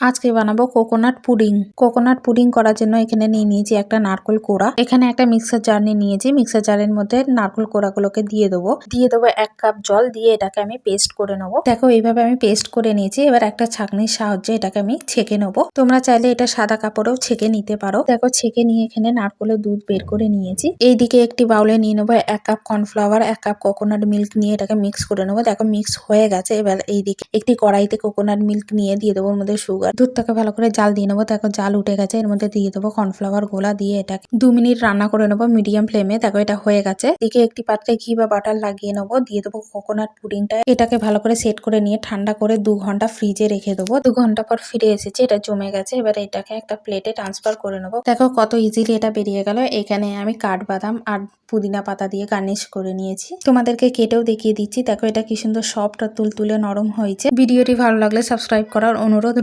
আজকে বানাবো coconut pudding. Coconut pudding করার জন্য এখানে নিয়ে নিয়েছি একটা নারকেল কোড়া। এখানে একটা মিক্সার জার নিয়ে নিয়েছি। মিক্সার জারের মধ্যে নারকেল কোড়াগুলোকে দিয়ে দেবো। 1 কাপ জল দিয়ে এটাকে আমি পেস্ট করে নেবো। দেখো এইভাবে আমি পেস্ট করে নিয়েছি। এবার একটা ছাঁকনির সাহায্যে এটাকে আমি ছেঁকে নেবো। তোমরা চাইলে এটা সাদা কাপড়েও ছেঁকে নিতে পারো। দেখো ছেঁকে নিয়ে এখানে নারকেলের দুধ বের করে নিয়েছি। এইদিকে একটি বাউলে নিয়ে নেবো 1 cup cornflour, 1 cup coconut milk নিয়ে এটাকে মিক্স করে নেবো। দেখো মিক্স হয়ে গেছে। এবার এইদিকে একটি কড়াইতে কোকোনাট মিল্ক নিয়ে দিয়ে দেবো ওর মধ্যে সুগার। দুধটাকে ভালো করে জাল দিয়ে নেবো। দেখো জাল উঠে গেছে। এর মধ্যে দিয়ে দেবো কর্নফ্লাওয়ার গোলা দিয়ে এটাকে 2 মিনিট রান্না করে নেবো মিডিয়াম ফ্লেমে। দেখো এটা হয়ে গেছে। এদিকে একটি পাত্রে ঘি বা বাটার লাগিয়ে নেবো। দিয়ে দেবো কোকোনাট পুডিংটা। এটাকে ভালো করে সেট করে নিয়ে ঠান্ডা করে 2 ঘন্টা ফ্রিজে রেখে দেবো। 2 ঘন্টা পর ফিরে এসেছে। এটা জমে গেছে। এবার এটাকে একটা প্লেটে ট্রান্সফার করে নেবো। দেখো কত ইজিলি এটা বেরিয়ে গেল। এখানে আমি কাঠবাদাম আর পুদিনা পাতা দিয়ে গার্নিশ করে নিয়েছি। তোমাদেরকে কেটেও দেখিয়ে দিচ্ছি। দেখো এটা কি সুন্দর সফট আর তুলতুলে নরম হয়েছে। ভিডিওটি ভালো লাগলে সাবস্ক্রাইব করার অনুরোধ।